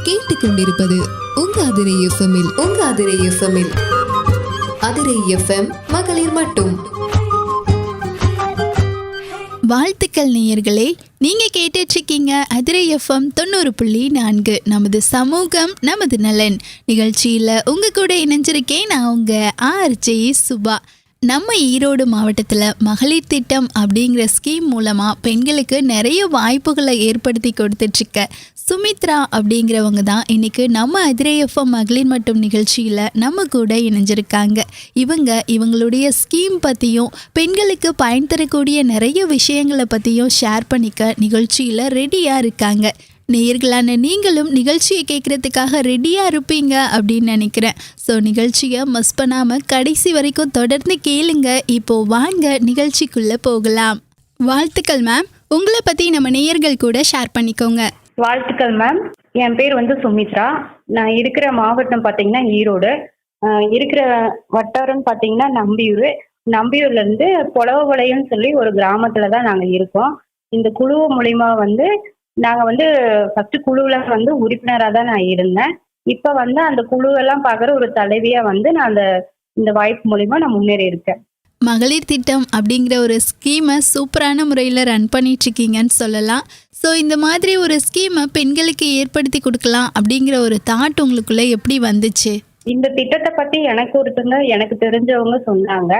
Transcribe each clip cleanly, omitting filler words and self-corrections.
கேட்டுக்கொண்டிருப்பது உங்க அதிரை எஃப்எம்மில் அதிரை எஃப்எம் மகளிர் மட்டும். வாழ்த்துக்கள் நேயர்களே, நீங்க கேட்டுட்டு இருக்கீங்க அதிரை எஃப்எம் 90.4 நமது சமூகம் நமது நலன் நிகழ்ச்சியில உங்க கூட இணைஞ்சிருக்கேன் நான் உங்க ஆர்ஜே சுபா. நம்ம ஈரோடு மாவட்டத்தில் மகளிர் திட்டம் அப்படிங்கிற ஸ்கீம் மூலமாக பெண்களுக்கு நிறைய வாய்ப்புகளை ஏற்படுத்தி கொடுத்துட்ருக்க சுமித்ரா அப்படிங்கிறவங்க தான் இன்றைக்கி நம்ம அதிரை எஃப்எம் மகளிர் மட்டும் நிகழ்ச்சியில் நம்ம கூட இணைஞ்சிருக்காங்க. இவங்களுடைய ஸ்கீம் பற்றியும் பெண்களுக்கு பயன் தரக்கூடிய நிறைய விஷயங்களை பற்றியும் ஷேர் பண்ணிக்க நிகழ்ச்சியில் ரெடியாக இருக்காங்க. நேயர்களான நீங்களும் நிகழ்ச்சியை கேட்குறதுக்காக ரெடியாக இருப்பீங்க அப்படின்னு நினைக்கிறேன். ஸோ நிகழ்ச்சியை மிஸ் பண்ணாமல் கடைசி வரைக்கும் தொடர்ந்து கேளுங்க. இப்போது வாங்க நிகழ்ச்சிக்குள்ளே போகலாம். வாழ்த்துக்கள் மேம், உங்களை பற்றி நம்ம நேயர்கள் கூட ஷேர் பண்ணிக்கோங்க. வாழ்த்துக்கள் மேம். என் பேர் சுமித்ரா. நான் இருக்கிற மாவட்டம் பார்த்தீங்கன்னா ஈரோடு. இருக்கிற வட்டாரம் பார்த்தீங்கன்னா நம்பியூர்லேருந்து பொலவபாளையம்னு சொல்லி ஒரு கிராமத்தில் தான் நாங்கள் இருக்கோம். இந்த குழு மூலிமா நாங்கள் ஃபர்ஸ்ட் குழுவில் உறுப்பினராக தான் நான் இருந்தேன். இப்போ அந்த குழுவெல்லாம் பார்க்குற ஒரு தலைவியாக நான் இந்த வாய்ப்பு மூலிமா நான் முன்னேறி இருக்கேன். மகளிர் திட்டம் அப்படிங்கிற ஒரு ஸ்கீமை சூப்பரான முறையில் ரன் பண்ணிட்டுருக்கீங்கன்னு சொல்லலாம். ஸோ இந்த மாதிரி ஒரு ஸ்கீமை பெண்களுக்கு ஏற்படுத்தி கொடுக்கலாம் அப்படிங்கிற ஒரு தாட் உங்களுக்குள்ளே எப்படி வந்துச்சு? இந்த திட்டத்தை பற்றி எனக்கு தெரிஞ்சவங்க சொன்னாங்க.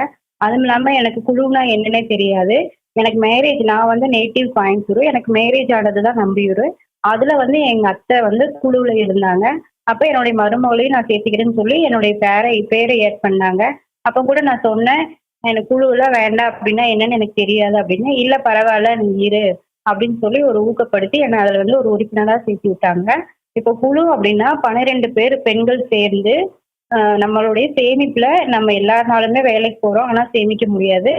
அதுவும் இல்லாமல் எனக்கு குழுனா என்னன்னே தெரியாது. எனக்கு மேரேஜ், நான் நேட்டிவ் கோயம்புத்தூர், எனக்கு மேரேஜ் ஆனது தான் நம்பியூர். அதில் எங்கள் அத்தை குழுவில் இருந்தாங்க. அப்போ என்னுடைய மருமகளையும் நான் சேர்த்துக்கிறேன்னு சொல்லி என்னுடைய பேரை ஏட் பண்ணாங்க. அப்போ கூட நான் சொன்னேன், எனக்கு குழுவெல்லாம் வேண்டாம் அப்படின்னா என்னன்னு எனக்கு தெரியாது அப்படின்னு. இல்லை பரவாயில்ல நீ இரு அப்படின்னு சொல்லி ஒரு ஊக்கப்படுத்தி என்னை அதில் ஒரு உறுப்பினராக சேர்த்து விட்டாங்க. இப்போ குழு அப்படின்னா 12 பேர் பெண்கள் சேர்ந்து நம்மளுடைய சேமிப்பில் நம்ம எல்லா நாளுமே வேலைக்கு போகிறோம், ஆனால் சேமிக்க முடியாது.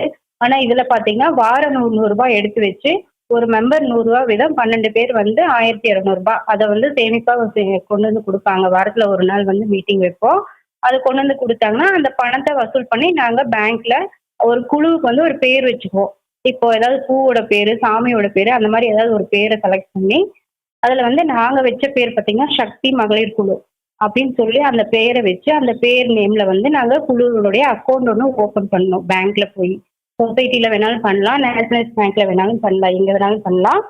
ஆனால் இதில் பார்த்தீங்கன்னா வாரம் 100 ரூபாய் எடுத்து வச்சு ஒரு மெம்பர் 100 ரூபா வீதம் 12 பேர் 1200 ரூபாய் அதை சேமிப்பாக கொண்டு கொடுப்பாங்க. வாரத்தில் ஒரு நாள் மீட்டிங் வைப்போம். அது கொண்டு கொடுத்தாங்கன்னா அந்த பணத்தை வசூல் பண்ணி நாங்கள் பேங்க்ல ஒரு குழுவுக்கு ஒரு பேர் வச்சுக்குவோம். இப்போ ஏதாவது பூவோட பேர், சாமியோட பேர், அந்த மாதிரி ஏதாவது ஒரு பேரை செலக்ட் பண்ணி அதில் நாங்கள் வச்ச பேர் பார்த்தீங்கன்னா சக்தி மகளிர் குழு அப்படின்னு சொல்லி அந்த பேரை வச்சு அந்த பேர் நேம்ல நாங்கள் குழுவுடைய அக்கௌண்ட் ஒன்று ஓப்பன் பண்ணோம். பேங்க்ல போய் சொசைட்டில வேணாலும் பண்ணலாம், நேஷனலைஸ் பேங்க்ல வேணாலும் பண்ணலாம், எங்க வேணாலும் பண்ணலாம்.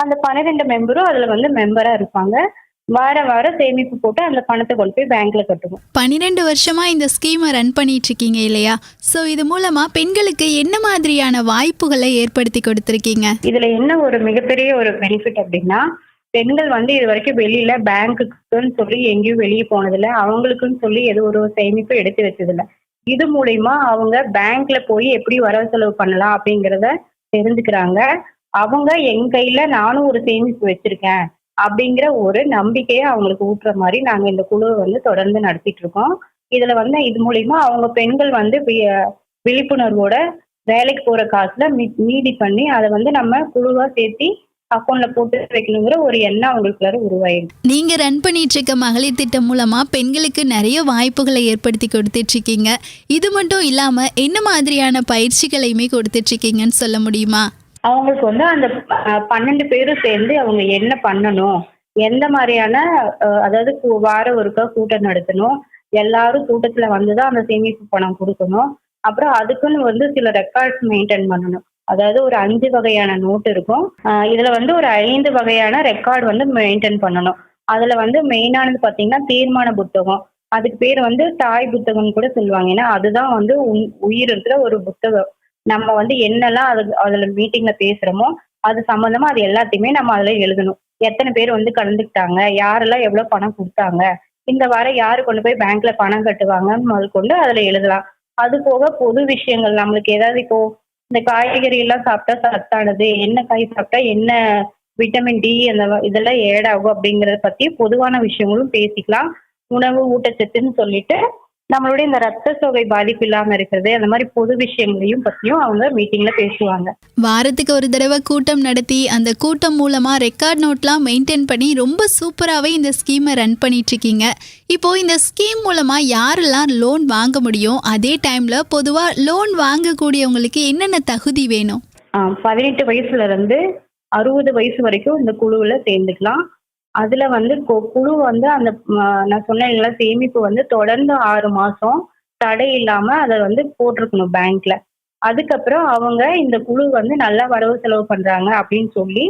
அந்த 12 மெம்பரும் அதுல மெம்பரா இருப்பாங்க. வாரம் சேமிப்பு போட்டு அந்த பணத்தை கொண்டு போய் பேங்க்ல கட்டுவோம். 12 வருஷமா இந்த ஸ்கீமை ரன் பண்ணிட்டு இருக்கீங்க இல்லையா? ஸோ இது மூலமா பெண்களுக்கு என்ன மாதிரியான வாய்ப்புகளை ஏற்படுத்தி கொடுத்துருக்கீங்க? இதுல என்ன ஒரு மிகப்பெரிய ஒரு பெனிஃபிட் அப்படின்னா, பெண்கள் இது வரைக்கும் வெளியில பேங்க்குன்னு சொல்லி எங்கேயும் வெளியே போனதில்லை, அவங்களுக்குன்னு சொல்லி எது ஒரு சேமிப்பு எடுத்து வச்சதில்லை. இது மூலியமா அவங்க பேங்க்ல போய் எப்படி வரவு செலவு பண்ணலாம் அப்படிங்கிறத தெரிஞ்சுக்கிறாங்க. அவங்க என் கையில நானும் ஒரு சேமிப்பு வச்சிருக்கேன் அப்படிங்கிற ஒரு நம்பிக்கையை அவங்களுக்கு ஊட்டுற மாதிரி நாங்க இந்த குழுவை தொடர்ந்து நடத்திட்டு இருக்கோம். இதுல இது மூலியமா அவங்க பெண்கள் விழிப்புணர்வோட வேலைக்கு போற காசுல மீதி பண்ணி அதை நம்ம குழுவா சேர்த்தி அக்கௌண்ட்ல போட்டு வைக்கணுங்கிற ஒரு எண்ணம் அவங்களுக்குள்ளார உருவாயிருக்கு. நீங்க ரன் பண்ணிட்டு இருக்க மகளிர் திட்டம் மூலமா பெண்களுக்கு நிறைய வாய்ப்புகளை ஏற்படுத்தி கொடுத்துட்டு இருக்கீங்க. இது மட்டும் இல்லாம என்ன மாதிரியான பயிற்சிகளையுமே கொடுத்துட்டு இருக்கீங்கன்னு சொல்ல முடியுமா? அவங்களுக்கு அந்த 12 பேரும் சேர்ந்து அவங்க என்ன பண்ணணும், எந்த மாதிரியான அதாவது வாரம் ஒருக்கா கூட்டம் நடத்தணும், எல்லாரும் கூட்டத்துல வந்துதான் அந்த சேமிப்பு பணம் கொடுக்கணும். அப்புறம் அதுக்குன்னு சில ரெக்கார்ட்ஸ் மெயின்டைன் பண்ணணும். அதாவது ஒரு 5 வகையான நோட் இருக்கும். இதுல ஒரு 5 வகையான ரெக்கார்டு மெயின்டைன் பண்ணணும். அதுல மெயினானது பாத்தீங்கன்னா தீர்மான புத்தகம். அதுக்கு பேர் தாய் புத்தகம்னு கூட சொல்லுவாங்க. ஏன்னா அதுதான் உயிர் இருக்கிற ஒரு புத்தகம். நம்ம என்னெல்லாம் அதுல மீட்டிங்ல பேசுறோமோ அது சம்பந்தமா அது எல்லாத்தையுமே நம்ம அதுல எழுதணும். எத்தனை பேர் கலந்துக்கிட்டாங்க, யாரெல்லாம் எவ்வளவு பணம் கொடுத்தாங்க, இந்த வாரம் யாரு கொண்டு போய் பேங்க்ல பணம் கட்டுவாங்கன்னு முதல் கொண்டு அதுல எழுதலாம். அது போக பொது விஷயங்கள், நம்மளுக்கு ஏதாவது இப்போ இந்த காய்கறி எல்லாம் சாப்பிட்டா சத்தானது, என்ன காய் சாப்பிட்டா என்ன விட்டமின் டி அந்த இதெல்லாம் ஏட் ஆகும் அப்படிங்கறத பத்தி பொதுவான விஷயங்களும் பேசிக்கலாம். உணவு ஊட்டச்சத்துன்னு சொல்லிட்டு நம்மளுடைய இந்த ரத்த சோகை பாதிப்பு இல்லாம இருக்கிறது, அந்த மாதிரி பொது விஷயங்களையும் பத்தியும் அவங்க மீட்டிங்ல பேசுவாங்க. வாரத்துக்கு ஒரு தடவை கூட்டம் நடத்தி அந்த கூட்டம் மூலமா ரெக்கார்ட் நோட்லாம் மெயின்டைன் பண்ணி ரொம்ப சூப்பராகவே இந்த ஸ்கீமை ரன் பண்ணிட்டு இருக்கீங்க. இப்போ இந்த ஸ்கீம் மூலமா யாரெல்லாம் லோன் வாங்க முடியும், அதே டைம்ல பொதுவா லோன் வாங்கக்கூடியவங்களுக்கு என்னென்ன தகுதி வேணும்? 18 வயசுல இருந்து 60 வயசு வரைக்கும் இந்த குழுவுல சேர்ந்துக்கலாம். அதுல வந்து குழு வந்து அந்த நான் சொன்னேன் இல்லைங்களா, சேமிப்பு வந்து தொடர்ந்து 6 மாசம் தடை இல்லாம அத வந்து போட்டிருக்கணும் பேங்க்ல. அதுக்கப்புறம் அவங்க இந்த குழு வந்து நல்லா வரவு செலவு பண்றாங்க அப்படின்னு சொல்லி,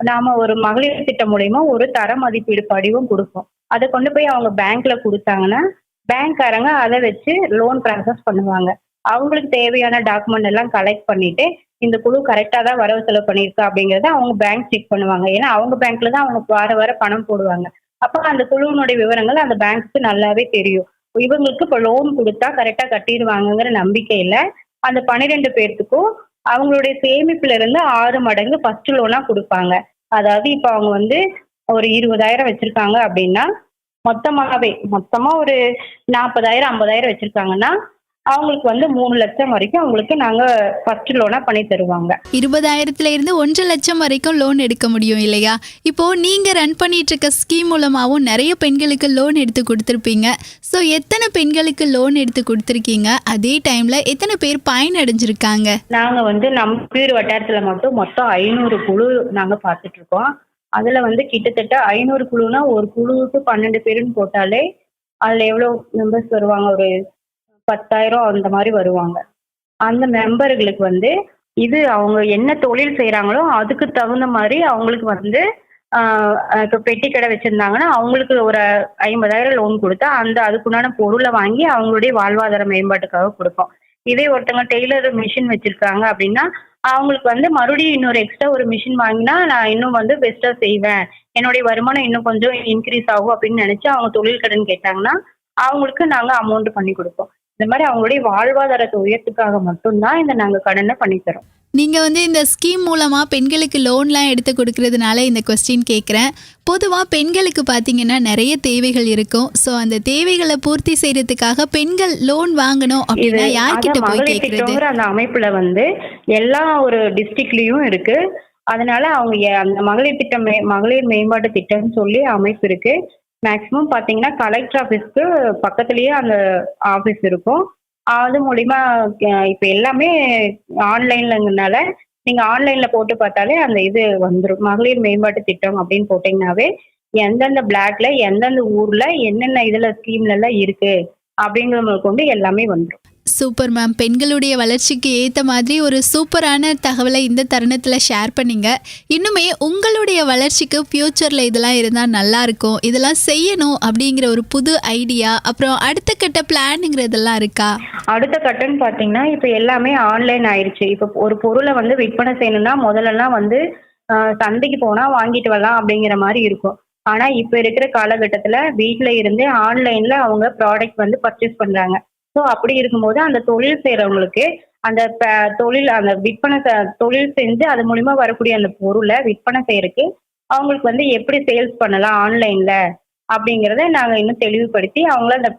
நாம ஒரு மகளிர் திட்டம் மூலியமா ஒரு தர மதிப்பீடு படிவம் குடுப்போம். அத கொண்டு போய் அவங்க பேங்க்ல குடுத்தாங்கன்னா, பேங்க்காரங்க அத வச்சு லோன் ப்ராசஸ் பண்ணுவாங்க. அவங்களுக்கு தேவையான டாக்குமெண்ட் எல்லாம் கலெக்ட் பண்ணிட்டு, இந்த குழு கரெக்ட்டா தான் வரவு செலவு பண்ணியிருக்கா அப்படிங்கிறத அவங்க பேங்க் செக் பண்ணுவாங்க. ஏன்னா அவங்க பேங்க்ல தான் அவங்க வார வாரம் பணம் போடுவாங்க. அப்ப அந்த குழுவினுடைய விவரங்கள் அந்த பேங்க்குக்கு நல்லாவே தெரியும். இவங்களுக்கு இப்ப லோன் குடுத்தா கரெக்ட்டா கட்டிருவாங்கங்கிற நம்பிக்கையில, அந்த 12 பேத்துக்கும் அவங்களுடைய சேமிப்புல இருந்து 6 மடங்கு ஃபர்ஸ்ட் லோனா குடுப்பாங்க. அதாவது இப்ப அவங்க வந்து ஒரு 20,000 வச்சிருக்காங்க அப்படின்னா, மொத்தமா ஒரு 40,000, 50,000 வச்சிருக்காங்கன்னா, அவங்களுக்கு வந்து 3,00,000 வரைக்கும் அவங்களுக்கு நாங்க ஃபர்ஸ்ட் லோனா பண்ணி தருவாங்க. 20,000ல இருந்து 1,00,000 வரைக்கும் லோன் எடுக்க முடியும் இல்லையா? இப்போ நீங்க ரன் பண்ணிட்டு இருக்க ஸ்கீம் மூலமாவும் நிறைய பெண்களுக்கு லோன் எடுத்து கொடுத்துருப்பீங்க. ஸோ எத்தனை பெண்களுக்கு லோன் எடுத்து கொடுத்துருக்கீங்க? அதே டைம்ல எத்தனை பேர் பயனடைஞ்சிருக்காங்க? நாங்க வந்து நம்ம வட்டாரத்துல மட்டும் மொத்தம் 500 குழு நாங்க பார்த்துட்டு இருக்கோம். அதுல வந்து கிட்டத்தட்ட 500 குழுனா ஒரு குழுவுக்கு 12 பேருன்னு போட்டாலே, அதுல எவ்வளவு மெம்பர்ஸ் வருவாங்க? ஒரு 10,000 அந்த மாதிரி வருவாங்க. அந்த மெம்பர்களுக்கு வந்து இது அவங்க என்ன தொழில் செய்றாங்களோ அதுக்கு தகுந்த மாதிரி அவங்களுக்கு வந்து இப்ப பெட்டி கடை வச்சிருந்தாங்கன்னா அவங்களுக்கு ஒரு 50,000 லோன் கொடுத்தா அதுக்குண்டான பொருளை வாங்கி அவங்களுடைய வாழ்வாதார மேம்பாட்டுக்காக கொடுப்போம். இதே ஒருத்தவங்க டெய்லர் மிஷின் வச்சிருக்காங்க அப்படின்னா அவங்களுக்கு வந்து மறுபடியும் இன்னொரு எக்ஸ்ட்ரா ஒரு மிஷின் வாங்கினா நான் இன்னும் வந்து பெஸ்டா செய்வேன், என்னுடைய வருமானம் இன்னும் கொஞ்சம் இன்க்ரீஸ் ஆகும் அப்படின்னு நினைச்சு அவங்க தொழில் கடன் கேட்டாங்கன்னா அவங்களுக்கு நாங்க அமௌண்ட் பண்ணி கொடுப்போம். இந்த மாதிரி அவங்களுடைய வாழ்வாதாரத்தை உயர்த்துக்காக மட்டும்தான் நாங்க கடனை பண்ணித்தரோம். நீங்க வந்து இந்த ஸ்கீம் மூலமா பெண்களுக்கு லோன்லாம் எடுத்து கொடுக்கறதுனால இந்த கொஸ்டின் கேட்குறேன். பொதுவாக பெண்களுக்கு பார்த்தீங்கன்னா நிறைய தேவைகள் இருக்கும். ஸோ அந்த தேவைகளை பூர்த்தி செய்யறதுக்காக பெண்கள் லோன் வாங்கணும் அப்படின்னா யார்கிட்ட போய் கேட்கறது? அந்த அமைப்புல வந்து எல்லா ஒரு டிஸ்ட்ரிக்ட்லயும் இருக்கு. அதனால அவங்க அந்த மகளிர் திட்டம் மகளிர் மேம்பாட்டு திட்டம்னு சொல்லி அமைப்பு இருக்கு. மேக்சிமம் பாத்தீங்கன்னா கலெக்டர் ஆபீஸ்க்கு பக்கத்துலயே அந்த ஆபீஸ் இருக்கும். அது மூலியமா இப்ப எல்லாமே ஆன்லைன்லங்கிறதுனால நீங்க ஆன்லைன்ல போட்டு பார்த்தாலே அந்த இது வந்துடும். மகளிர் மேம்பாட்டு திட்டம் அப்படின்னு போட்டீங்கன்னாவே எந்தெந்த பிளாக்ல எந்தெந்த ஊர்ல என்னென்ன இதுல ஸ்கீம்ல எல்லாம் இருக்கு அப்படிங்கறத கொண்டு எல்லாமே வந்துடும். Super ma'am. பெண்களுடைய வளர்ச்சிக்கு ஏற்ற மாதிரி ஒரு சூப்பரான தகவலை இந்த தருணத்தில் ஷேர் பண்ணீங்க. இன்னுமே உங்களுடைய வளர்ச்சிக்கு ஃப்யூச்சரில் இதெல்லாம் இருந்தால் நல்லாயிருக்கும், இதெல்லாம் செய்யணும் அப்படிங்கிற ஒரு புது ஐடியா, அப்புறம் அடுத்த கட்ட பிளானுங்கிறதெல்லாம் இருக்கா? அடுத்த கட்டன்னு பார்த்தீங்கன்னா இப்போ எல்லாமே ஆன்லைன் ஆயிடுச்சு. இப்போ ஒரு பொருளை வந்து விற்பனை செய்யணும்னா முதல்லலாம் வந்து சந்தைக்கு போனால் வாங்கிட்டு வரலாம் அப்படிங்கிற மாதிரி இருக்கும். ஆனால் இப்போ இருக்கிற காலகட்டத்தில் வீட்டில் இருந்தே ஆன்லைனில் அவங்க ப்ராடக்ட் வந்து பர்ச்சேஸ் பண்ணுறாங்க. ஸோ அப்படி இருக்கும்போது அந்த தொழில் செய்யறவங்களுக்கு அந்த அந்த தொழில் செஞ்சு அது மூலியமா வரக்கூடிய அந்த பொருளை விற்பனை செய்யறதுக்கு அவங்களுக்கு வந்து எப்படி சேல்ஸ் பண்ணலாம் ஆன்லைன்ல அப்படிங்கிறத நாங்க இன்னும் தெளிவுபடுத்தி அவங்கள அந்த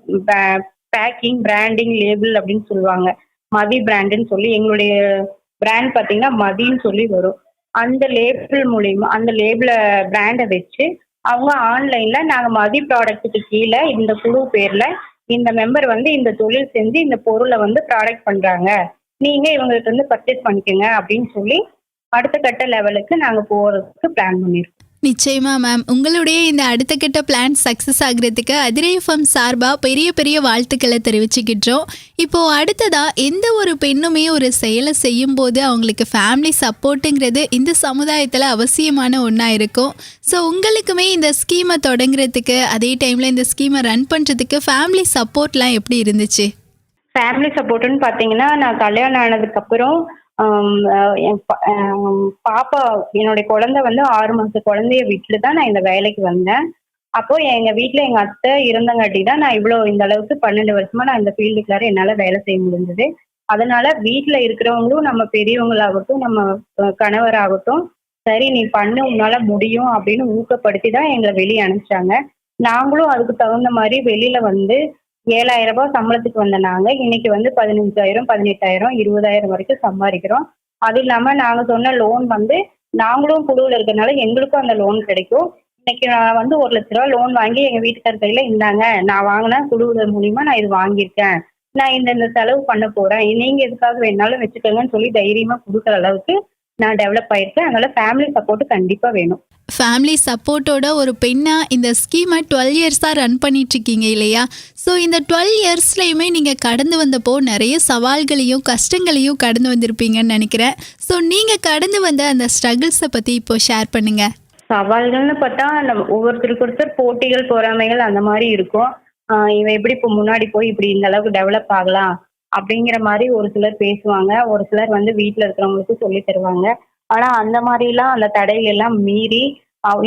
பேக்கிங், பிராண்டிங், லேபிள் அப்படின்னு சொல்லுவாங்க. மதி பிராண்டுன்னு சொல்லி எங்களுடைய பிராண்ட் பார்த்தீங்கன்னா மதின்னு சொல்லி வரும். அந்த லேபிள் மூலியமா அந்த லேபிள பிராண்டை வச்சு அவங்க ஆன்லைன்ல நாங்க மதி ப்ராடக்ட்டுக்கு கீழே இந்த குழு பேர்ல இந்த மெம்பர் வந்து இந்த தொழில் செஞ்சு இந்த பொருளை வந்து ப்ராடக்ட் பண்றாங்க, நீங்க இவங்களுக்கு வந்து பர்ச்சேஸ் பண்ணிக்கோங்க அப்படின்னு சொல்லி அடுத்த கட்ட லெவலுக்கு நாங்க போறதுக்கு பிளான் பண்ணிருக்கோம். நிச்சயமா மேம். உங்களுடைய இந்த அடுத்த கட்ட பிளான் சக்ஸஸ் ஆகிறதுக்கு அதிரை எஃப்எம் சார்பாக பெரிய பெரிய வாழ்த்துக்களை தெரிவிச்சுக்கிட்டோம். இப்போது அடுத்ததாக எந்த ஒரு பெண்ணுமே ஒரு செயலை செய்யும் போது அவங்களுக்கு ஃபேமிலி சப்போர்ட்டுங்கிறது இந்த சமுதாயத்தில் அவசியமான ஒன்றா இருக்கும். ஸோ உங்களுக்குமே இந்த ஸ்கீமை தொடங்குறதுக்கு அதே டைமில் இந்த ஸ்கீமை ரன் பண்ணுறதுக்கு ஃபேமிலி சப்போர்ட்லாம் எப்படி இருந்துச்சு? ஃபேமிலி சப்போர்ட்டுன்னு பார்த்தீங்கன்னா நான் கல்யாணம் ஆனதுக்கப்புறம் என் பாப்பா என்னுடைய குழந்தை வந்து 6 மாச குழந்தைய விட்டுட்டு தான் நான் இந்த வேலைக்கு வந்தேன். அப்போ எங்க வீட்டுல எங்க அத்தை இருந்தங்காட்டி தான் நான் இவ்வளவு இந்த அளவுக்கு 12 வருஷமா நான் இந்த ஃபீல்டுக்குள்ளார என்னால வேலை செய்ய முடிஞ்சது. அதனால வீட்டுல இருக்கிறவங்களும் நம்ம பெரியவங்களாகட்டும் நம்ம கணவராகட்டும் சரி நீ பண்ணு உன்னால முடியும் அப்படின்னு ஊக்கப்படுத்தி தான் எங்களை வெளியே அனுப்பிச்சாங்க. நாங்களும் அதுக்கு தகுந்த மாதிரி வெளியில வந்து 7,000 ரூபாய் சம்பளத்துக்கு வந்த நாங்க இன்னைக்கு வந்து 15,000, 18,000, 20,000 வரைக்கும் சம்பாதிக்கிறோம். அது இல்லாம நாங்க சொன்ன லோன் வந்து நாங்களும் குழுவில் இருக்கிறதுனால எங்களுக்கும் அந்த லோன் கிடைக்கும். இன்னைக்கு நான் வந்து 1,00,000 ரூபாய் லோன் வாங்கி எங்க வீட்டுக்கார கையில இந்தாங்க, நான் வாங்கின குழுவில் மூலியமா நான் இது வாங்கியிருக்கேன், நான் இந்த செலவு பண்ண போறேன், நீங்க எதுக்காக வேணாலும் வச்சுக்கோங்கன்னு சொல்லி தைரியமா கொடுக்குற அளவுக்கு நான் டெவலப் ஆயிருக்கேன். அதனால ஃபேமிலி சப்போர்ட் கண்டிப்பா வேணும். ஃபேமிலி சப்போர்ட்டோட ஒரு பெண்ணா இந்த ஸ்கீமை 12 இயர்ஸாக ரன் பண்ணிட்டு இருக்கீங்க இல்லையா? ஸோ இந்த 12 இயர்ஸ்லையுமே நீங்கள் கடந்து வந்தப்போ நிறைய சவால்களையும் கஷ்டங்களையும் கடந்து வந்திருப்பீங்கன்னு நினைக்கிறேன். ஸோ நீங்கள் கடந்து வந்த அந்த ஸ்ட்ரகிள்ஸை பற்றி இப்போ ஷேர் பண்ணுங்க. சவால்கள்னு பார்த்தா நம்ம ஒவ்வொருத்தருக்கு ஒருத்தர் போட்டிகள் பொறாமைகள் அந்த மாதிரி இருக்கும். இவன் எப்படி இப்போ முன்னாடி போய் இப்படி இந்த அளவுக்கு டெவலப் ஆகலாம் அப்படிங்கிற மாதிரி ஒரு சிலர் பேசுவாங்க. ஒரு சிலர் வந்து வீட்டில் இருக்கிறவங்களுக்கு சொல்லி தருவாங்க. ஆனா அந்த மாதிரிலாம் அந்த தடைகள் எல்லாம் மீறி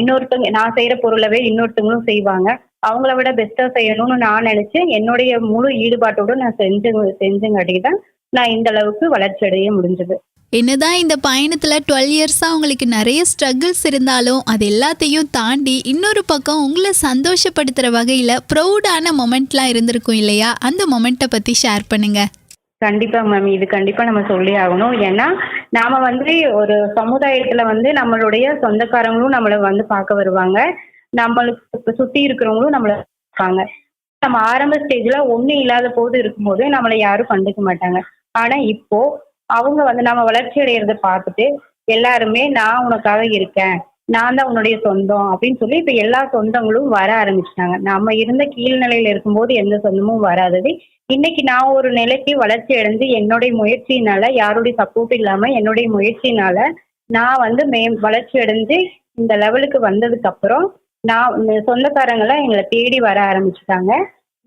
இன்னொருத்தவங்க நான் செய்யற பொருளவே இன்னொருத்தவங்களும் செய்வாங்க. அவங்கள விட பெஸ்டா செய்யணும்னு நான் நினைச்சு என்னுடைய முழு ஈடுபாட்டோட நான் செஞ்சுங்காட்டி தான் நான் இந்த அளவுக்கு வளர்ச்சி அடைய முடிஞ்சது. என்னதான் இந்த பயணத்தில் 12 இயர்ஸாக உங்களுக்கு நிறைய ஸ்ட்ரகிள்ஸ் இருந்தாலும் அது எல்லாத்தையும் தாண்டி இன்னொரு பக்கம் உங்களை சந்தோஷப்படுத்துகிற வகையில் ப்ரௌடான மொமெண்ட்லாம் இருந்திருக்கும் இல்லையா? அந்த மொமெண்ட்டை பற்றி ஷேர் பண்ணுங்க. கண்டிப்பா மேம், இது கண்டிப்பா நம்ம சொல்லி ஆகணும். ஏன்னா நாம வந்து ஒரு சமுதாயத்துல வந்து நம்மளுடைய சொந்தக்காரங்களும் நம்மளை வந்து பார்க்க வருவாங்க, நம்மளுக்கு சுத்தி இருக்கிறவங்களும் நம்மளை பார்ப்பாங்க. நம்ம ஆரம்ப ஸ்டேஜ்ல ஒண்ணும் இல்லாத போது இருக்கும்போது நம்மளை யாரும் கண்டுக்க மாட்டாங்க. ஆனா இப்போ அவங்க வந்து நம்ம வளர்ச்சி அடையிறத பார்த்துட்டு எல்லாருமே நான் உனக்காக இருக்கேன், நான் தான் உன்னுடைய சொந்தம் அப்படின்னு சொல்லி இப்ப எல்லா சொந்தங்களும் வர ஆரம்பிச்சிட்டாங்க. நம்ம இருந்த கீழ்நிலையில இருக்கும்போது எந்த சொந்தமும் வராதது இன்னைக்கு நான் ஒரு நிலைக்கு வளர்ச்சி அடைஞ்சு என்னுடைய முயற்சியினால, யாருடைய சப்போர்ட் இல்லாம என்னுடைய முயற்சியினால நான் வந்து வளர்ச்சி அடைஞ்சு இந்த லெவலுக்கு வந்ததுக்கு அப்புறம் நான் சொந்தக்காரங்களாம் எங்களை தேடி வர ஆரம்பிச்சுட்டாங்க.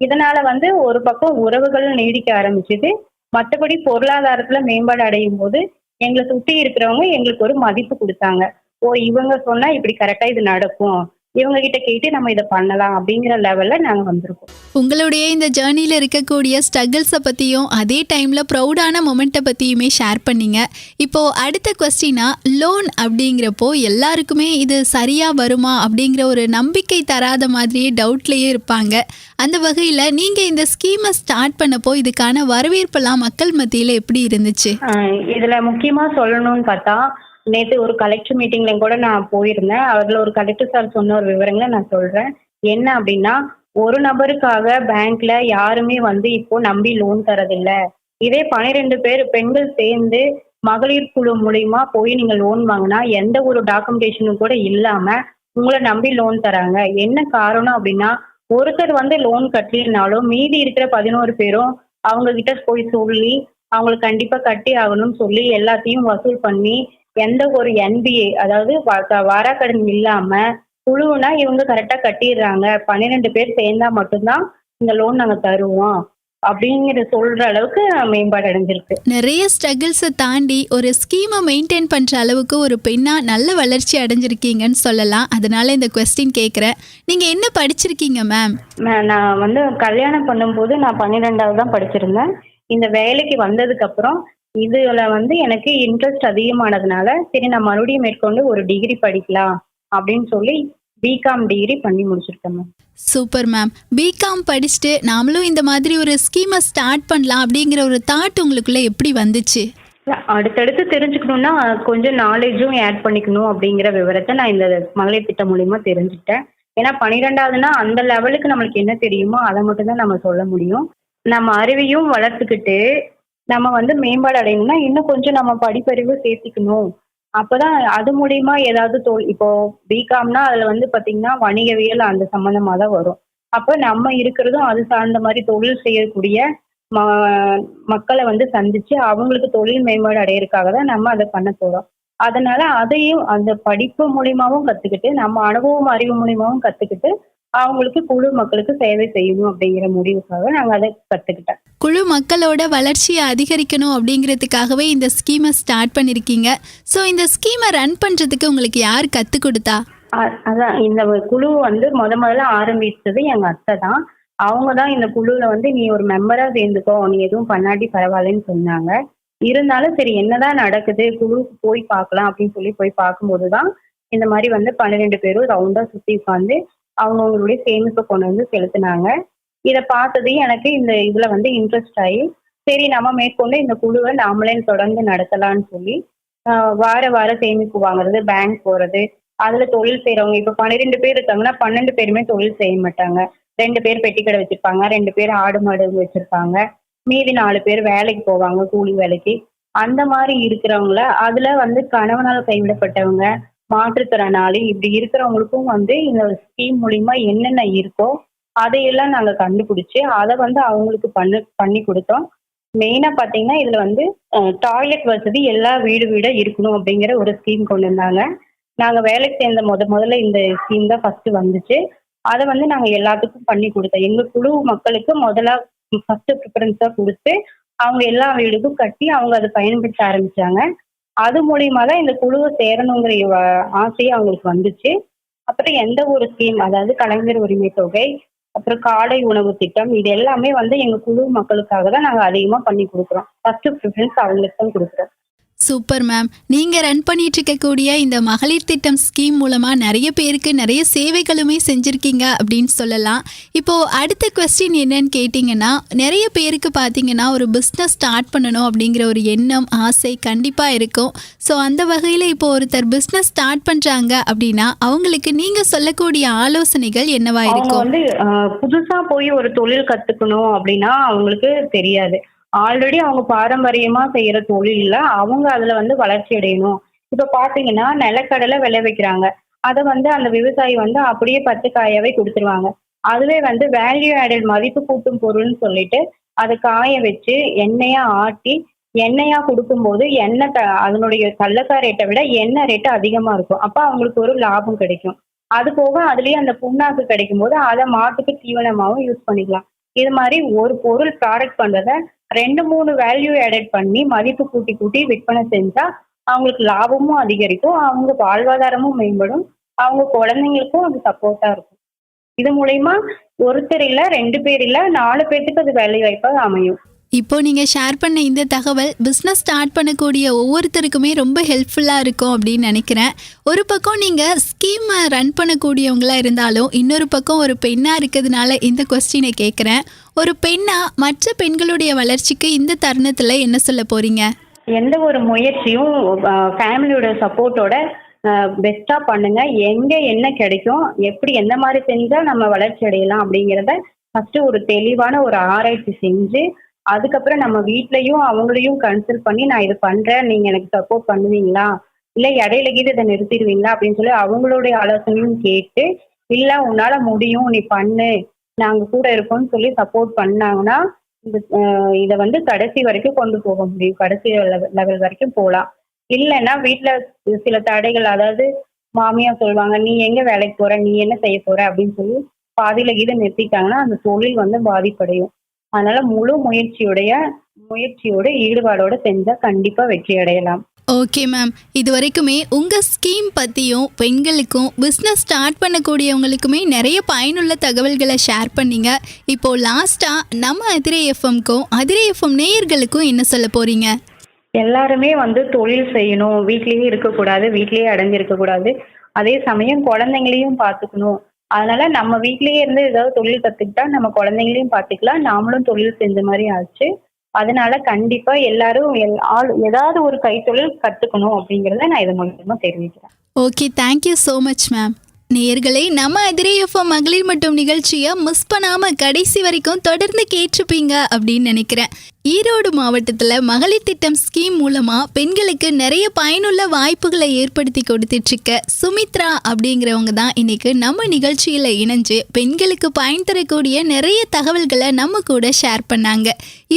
இதனால வந்து ஒரு பக்கம் உறவுகள் நீடிக்க ஆரம்பிச்சுது. மற்றபடி பொருளாதாரத்துல மேம்பாடு அடையும் போது எங்களை சுத்தி இருக்கிறவங்க எங்களுக்கு ஒரு மதிப்பு கொடுத்தாங்க. ஓ, இவங்க சொன்னா இப்படி கரெக்டா இது நடக்கும், இவங்க கிட்ட கேட்டு நம்ம இதை பண்ணலாம் அப்படிங்கிற லெவல்ல நாங்க வந்திருக்கோம். உங்களுடைய இந்த ஜேர்னியில் இருக்கக்கூடிய ஸ்ட்ரகிள்ஸை பற்றியும் அதே டைமில் ப்ரௌடான மொமெண்ட்டை பற்றியுமே ஷேர் பண்ணீங்க. இப்போது அடுத்த கொஸ்டினா, லோன் அப்படிங்கிறப்போ எல்லாருக்குமே இது சரியாக வருமா அப்படிங்கிற ஒரு நம்பிக்கை தராத மாதிரியே டவுட்லேயே இருப்பாங்க. அந்த வகையில் நீங்கள் இந்த ஸ்கீமை ஸ்டார்ட் பண்ணப்போ இதுக்கான வரவேற்பெல்லாம் மக்கள் மத்தியில் எப்படி இருந்துச்சு? இதுல முக்கியமா சொல்லணும்னு பார்த்தா, நேற்று ஒரு கலெக்டர் மீட்டிங்ல கூட நான் போயிருந்தேன். அதுல ஒரு கலெக்டர் சார் சொன்ன ஒரு விவரங்களை நான் சொல்றேன். என்ன அப்படின்னா, ஒரு நபருக்காக பேங்க்ல யாருமே வந்து இப்போ நம்பி லோன் தரதில்ல. இதே 12 பேர் பெண்கள் சேர்ந்து மகளிர் குழு மூலியமா போய் நீங்க லோன் வாங்கினா எந்த ஒரு டாக்குமெண்டேஷனும் கூட இல்லாம உங்களை நம்பி லோன் தராங்க. என்ன காரணம் அப்படின்னா, ஒருத்தர் வந்து லோன் கட்டலினாலும் மீதி இருக்கிற 11 பேரும் அவங்க கிட்ட போய் சொல்லி அவங்களுக்கு கண்டிப்பா கட்டி ஆகணும்னு சொல்லி எல்லாத்தையும் வசூல் பண்ணி எந்த ஒரு என்பிஏ அதாவது வாராக்கடன் இல்லாம குழுவுனா இவங்க கரெக்டா கட்டிடுறாங்க, 12 பேர் சேர்ந்தா மட்டும்தான் இந்த லோன் நாங்க தருவோம் அப்படிங்கிற சொல்ற அளவுக்கு மேம்பாடு அடைஞ்சிருக்கு. நிறைய ஸ்ட்ரகிள்ஸை தாண்டி ஒரு ஸ்கீமை மெயின்டைன் பண்ணுற அளவுக்கு ஒரு பெண்ணாக நல்ல வளர்ச்சி அடைஞ்சிருக்கீங்கன்னு சொல்லலாம். அதனால இந்த கொஸ்டின் கேட்குறேன், நீங்கள் என்ன படிச்சிருக்கீங்க மேம்? நான் வந்து கல்யாணம் பண்ணும்போது நான் 12வது தான் படிச்சிருந்தேன். இந்த வேலைக்கு வந்ததுக்கு அப்புறம் இதுல வந்து எனக்கு இன்ட்ரெஸ்ட் அதிகமானதுனால சரி நான் மறுபடியும் மேற்கொண்டு ஒரு டிகிரி படிக்கலாம் அப்படின்னு சொல்லி பிகாம் டிகிரி பண்ணி முடிச்சிருக்கேன் மேம். Super ma'am. பிகாம் படிச்சுட்டு நாமளும் இந்த மாதிரி ஒரு ஸ்கீமை ஸ்டார்ட் பண்ணலாம் அப்படிங்கிற ஒரு தாட் உங்களுக்குள்ள எப்படி வந்துச்சு? அடுத்தடுத்து தெரிஞ்சுக்கணும்னா கொஞ்சம் நாலேஜும் ஆட் பண்ணிக்கணும் அப்படிங்கிற விவரத்தை நான் இந்த மகளிர் திட்டம் மூலியமா தெரிஞ்சுக்கிட்டேன். ஏன்னா 12வதுனா அந்த லெவலுக்கு நம்மளுக்கு என்ன தெரியுமோ அதை மட்டும் தான் நம்ம சொல்ல முடியும். நம்ம அறிவையும் வளர்த்துக்கிட்டு நம்ம வந்து மேம்பாடு அடையணும்னா இன்னும் கொஞ்சம் நம்ம படிப்பறிவு சேர்த்திக்கணும். அப்பதான் அது மூலியமா ஏதாவது இப்போ பிகாம்னா அதுல வந்து பாத்தீங்கன்னா வணிகவியல் அந்த சம்பந்தமா தான் வரும். அப்ப நம்ம இருக்கிறதும் அது சார்ந்த மாதிரி தொழில் செய்யக்கூடிய மக்களை வந்து சந்திச்சு அவங்களுக்கு தொழில் மேம்பாடு அடையிறதுக்காக தான் நம்ம அதை பண்ண போறோம். அதனால அதையும் அந்த படிப்பு மூலியமாவும் கத்துக்கிட்டு நம்ம அனுபவம் அறிவு மூலியமாவும் கத்துக்கிட்டு அவங்களுக்கு குழு மக்களுக்கு சேவை செய்யணும் அப்படிங்கிற முடிவுக்காக நாங்கள் அதை கற்றுக்கிட்டேன். குழு மக்களோட வளர்ச்சியை அதிகரிக்கணும் அப்படிங்கிறதுக்காகவே இந்த ஸ்கீமை ஸ்டார்ட் பண்ணியிருக்கீங்க. ஸோ இந்த ஸ்கீமை ரன் பண்ணுறதுக்கு உங்களுக்கு யார் கற்றுக் கொடுத்தா? அதான் இந்த குழு வந்து முதல்ல ஆரம்பிச்சது எங்கள் அத்தை தான். அவங்க தான் இந்த குழுவில் வந்து நீ ஒரு மெம்பராக சேர்ந்துக்கோ, நீ எதுவும் பண்ணாட்டி பரவாயில்லன்னு சொன்னாங்க. இருந்தாலும் சரி என்னதான் நடக்குது குழுவுக்கு போய் பார்க்கலாம் அப்படின்னு சொல்லி போய் பார்க்கும்போது தான் இந்த மாதிரி வந்து 12 பேரும் ரவுண்டாக சுற்றி உட்காந்து அவங்களுடைய சேமிப்பை கொண்டு வந்து செலுத்தினாங்க. இதை பார்த்தது எனக்கு இந்த இதுல வந்து இன்ட்ரெஸ்ட் ஆகி சரி நம்ம மேற்கொண்டு இந்த குழுவை நாமளே தொடர்ந்து நடத்தலாம்னு சொல்லி வார சேமிப்பு வாங்குறது, பேங்க் போறது, அதுல தொழில் செய்யறவங்க இப்ப 12 பேர் இருக்காங்கன்னா 12 பேருமே தொழில் செய்ய மாட்டாங்க. 2 பேர் பெட்டி கடை வச்சிருப்பாங்க, 2 பேர் ஆடு மாடு வச்சிருப்பாங்க, மீதி 4 பேர் வேலைக்கு போவாங்க கூலி வேலைக்கு. அந்த மாதிரி இருக்கிறவங்கள அதுல வந்து கணவனால் கைவிடப்பட்டவங்க, மாற்றுத்திறனாளி இப்படி இருக்கிறவங்களுக்கும் வந்து இந்த ஸ்கீம் மூலியமா என்னென்ன இருக்கோ அதையெல்லாம் நாங்க கண்டுபிடிச்சு அதை வந்து அவங்களுக்கு பண்ணி கொடுத்தோம். மெயினா பாத்தீங்கன்னா இதுல வந்து டாய்லெட் வசதி எல்லா வீடா இருக்கணும் அப்படிங்கிற ஒரு ஸ்கீம் கொண்டு வந்தாங்க. நாங்க வேலைக்கு சேர்ந்த முதல்ல இந்த ஸ்கீம் தான் ஃபர்ஸ்ட் வந்துச்சு. அதை வந்து நாங்க எல்லாத்துக்கும் பண்ணி கொடுத்தோம். எங்க குழு மக்களுக்கு முதல்ல ஃபர்ஸ்ட் ப்ரிஃபரன்ஸா கொடுத்து அவங்க எல்லா வீடுக்கும் கட்டி அவங்க அதை பயன்படுத்த ஆரம்பிச்சாங்க. அது மூலியமா தான் இந்த குழுவை சேரணுங்கிற ஆசையே அவங்களுக்கு வந்துச்சு. அப்புறம் எந்த ஒரு ஸ்கீம், அதாவது கலைஞர் உரிமை தொகை, அப்புறம் காலை உணவு திட்டம், இது எல்லாமே வந்து எங்க குழு மக்களுக்காக தான் நாங்க அதிகமா பண்ணி கொடுக்குறோம். ஃபர்ஸ்ட் ப்ரிஃபரன்ஸ் அவங்களுக்கு தான் கொடுக்குறோம். Super ma'am. நீங்கள் ரன் பண்ணிட்டு இருக்கக்கூடிய இந்த மகளிர் திட்டம் ஸ்கீம் மூலமாக நிறைய பேருக்கு நிறைய சேவைகளுமே செஞ்சுருக்கீங்க அப்படின்னு சொல்லலாம். இப்போது அடுத்த கொஸ்டின் என்னன்னு கேட்டிங்கன்னா, நிறைய பேருக்கு பார்த்தீங்கன்னா ஒரு பிஸ்னஸ் ஸ்டார்ட் பண்ணணும் அப்படிங்கிற ஒரு எண்ணம், ஆசை கண்டிப்பாக இருக்கும். ஸோ அந்த வகையில் இப்போ ஒருத்தர் பிஸ்னஸ் ஸ்டார்ட் பண்ணுறாங்க அப்படின்னா அவங்களுக்கு நீங்கள் சொல்லக்கூடிய ஆலோசனைகள் என்னவா இருக்கும்? வந்து புதுசாக போய் ஒரு தொழில் கற்றுக்கணும் அப்படின்னா அவங்களுக்கு தெரியாது. ஆல்ரெடி அவங்க பாரம்பரியமா செய்யற தொழில்ல அவங்க அதுல வந்து வளர்ச்சி அடையணும். இப்ப பாத்தீங்கன்னா நிலக்கடலை விளைவிக்கிறாங்க. அதை வந்து அந்த விவசாயி வந்து அப்படியே பச்சை காயாவே கொடுத்துருவாங்க. அதுவே வந்து வேல்யூ ஆடட் மதிப்பு கூட்டும் பொருள்னு சொல்லிட்டு அதை காய வச்சு எண்ணெயா ஆட்டி எண்ணெயா கொடுக்கும்போது எண்ணெய் அதனுடைய கடலக்காய் ரேட்டை விட எண்ணெய் ரேட்டு அதிகமா இருக்கும். அப்ப அவங்களுக்கு ஒரு லாபம் கிடைக்கும். அது போக அதுலயே அந்த புண்ணாக்கு கிடைக்கும் போது அதை மாட்டுக்கு தீவனமாவும் யூஸ் பண்ணிக்கலாம். இது மாதிரி ஒரு பொருள் ப்ராடக்ட் பண்றத 2-3 வேல்யூ ஆடட் பண்ணி மதிப்பு கூட்டி விற்பனை செஞ்சா அவங்களுக்கு லாபமும் அதிகரிக்கும், அவங்க வாழ்வாதாரமும் மேம்படும், அவங்க குழந்தைங்களுக்கும் அது சப்போர்ட்டா இருக்கும். இது மூலயமா ஒருத்தர் இல்ல 2 பேர் இல்ல 4 பேர்த்துக்கு அது வேலை வாய்ப்பாக அமையும். இப்போ நீங்கள் ஷேர் பண்ண இந்த தகவல் பிஸ்னஸ் ஸ்டார்ட் பண்ணக்கூடிய ஒவ்வொருத்தருக்குமே ரொம்ப ஹெல்ப்ஃபுல்லாக இருக்கும் அப்படின்னு நினைக்கிறேன். ஒரு பக்கம் நீங்கள் ஸ்கீமை ரன் பண்ணக்கூடியவங்களாக இருந்தாலும் இன்னொரு பக்கம் ஒரு பெண்ணாக இருக்கிறதுனால இந்த கொஸ்டினை கேட்குறேன். ஒரு பெண்ணாக மற்ற பெண்களுடைய வளர்ச்சிக்கு இந்த தருணத்தில் என்ன சொல்ல போகிறீங்க? எந்த ஒரு முயற்சியும் ஃபேமிலியோட சப்போர்ட்டோட பெஸ்ட்டாக பண்ணுங்க. எங்கே என்ன கிடைக்கும், எப்படி எந்த மாதிரி செஞ்சால் நம்ம வளர்ச்சி அடையலாம் அப்படிங்கிறத ஃபஸ்ட்டு ஒரு தெளிவான ஒரு ஆராய்ச்சி செஞ்சு அதுக்கப்புறம் நம்ம வீட்லயும் அவங்களையும் கன்சல்ட் பண்ணி நான் இது பண்றேன், நீங்க எனக்கு சப்போர்ட் பண்ணுவீங்களா, இல்ல இடையில கீது இதை நிறுத்திடுவீங்களா அப்படின்னு சொல்லி அவங்களுடைய ஆலோசனையும் கேட்டு, இல்ல உன்னால முடியும் நீ பண்ணு நாங்க கூட இருக்கோம்னு சொல்லி சப்போர்ட் பண்ணாங்கன்னா இதை வந்து கடைசி வரைக்கும் கொண்டு போக முடியும். கடைசி லெவல் வரைக்கும் போகலாம். இல்லைன்னா வீட்டுல சில தடைகள், அதாவது மாமியார் சொல்லுவாங்க நீ எங்க வேலைக்கு போற, நீ என்ன செய்ய போற அப்படின்னு சொல்லி பாதியில கீதை நிறுத்திட்டாங்கன்னா அந்த தொழில் வந்து பாதிப்படையும். அதனால முழு முயற்சியோட ஈடுபாடோட செஞ்சா கண்டிப்பா வெற்றி அடையலாம். ஓகே மேம், இது வரைக்குமே உங்கள் ஸ்கீம் பற்றியும் பெண்களுக்கும் பிஸ்னஸ் ஸ்டார்ட் பண்ணக்கூடியவங்களுக்குமே நிறைய பயனுள்ள தகவல்களை ஷேர் பண்ணீங்க. இப்போது லாஸ்ட்டாக நம்ம அதிரை எஃப்எம்க்கும் அதிரை எஃப்எம் நேயர்களுக்கும் என்ன சொல்ல போகிறீங்க? எல்லாருமே வந்து தொழில் செய்யணும், வீட்லேயே இருக்கக்கூடாது, வீட்லேயே அடைஞ்சிருக்கக்கூடாது, அதே சமயம் குழந்தைங்களையும் பார்த்துக்கணும். அதனால நம்ம வீட்லயே இருந்து ஏதாவது தொழில் கத்துக்கிட்டா நம்ம குழந்தைங்களையும் பார்த்துக்கலாம், நாமளும் தொழில் செஞ்ச மாதிரி ஆச்சு. அதனால கண்டிப்பா எல்லாரும் ஏதாவது ஒரு கைத்தொழில் கத்துக்கணும் அப்படிங்கறத நான் இது மூலமா தெரிவிக்கிறேன். Okay, thank you so much ma'am. நேயர்களே, நம்ம அதிரை எஃப்எம் மகளிர் மட்டும் நிகழ்ச்சியை மிஸ் பண்ணாமல் கடைசி வரைக்கும் தொடர்ந்து கேட்டிருப்பீங்க அப்படின்னு நினைக்கிறேன். ஈரோடு மாவட்டத்தில் மகளிர் திட்டம் ஸ்கீம் மூலமாக பெண்களுக்கு நிறைய பயனுள்ள வாய்ப்புகளை ஏற்படுத்தி கொடுத்துட்ருக்க சுமித்ரா அப்படிங்கிறவங்க தான் இன்றைக்கி நம்ம நிகழ்ச்சியில் இணைஞ்சு பெண்களுக்கு பயன் தரக்கூடிய நிறைய தகவல்களை நம்ம கூட ஷேர் பண்ணாங்க.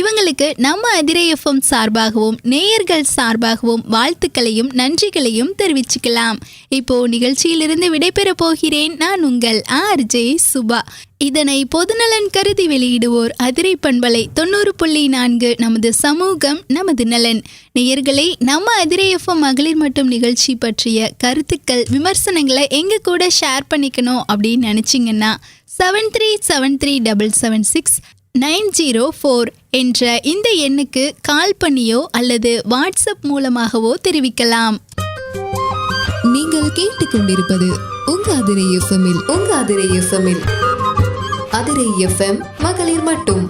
இவங்களுக்கு நம்ம அதிரை எஃப்எம் சார்பாகவும் நேயர்கள் சார்பாகவும் வாழ்த்துக்களையும் நன்றிகளையும் தெரிவிச்சுக்கலாம். இப்போது நிகழ்ச்சியிலிருந்து விடைபெற போகிறேன். நான் உங்கள் ஆர்ஜே சுபா. இதனை பொதுநலன் கருதி வெளியிடுவோர் அதிரை பண்பலை 90.4 நமது சமூகம் நமது நலன். நேயர்களே, நம்ம அதிரை எஃப்எம் மகளிர் மட்டும் நிகழ்ச்சி பற்றிய கருத்துக்கள் விமர்சனங்களை எங்க கூட ஷேர் பண்ணிக்கணும் அப்படின்னு நினைச்சிங்கன்னா 7373776904 என்ற இந்த எண்ணுக்கு கால் பண்ணியோ அல்லது வாட்ஸ்அப் மூலமாகவோ தெரிவிக்கலாம். நீங்கள் கேட்டுக்கொண்டிருப்பது உங்க அதிரை எஃப்எம்மில் அதிரை எஃப்எம் மகளிர் மட்டும்.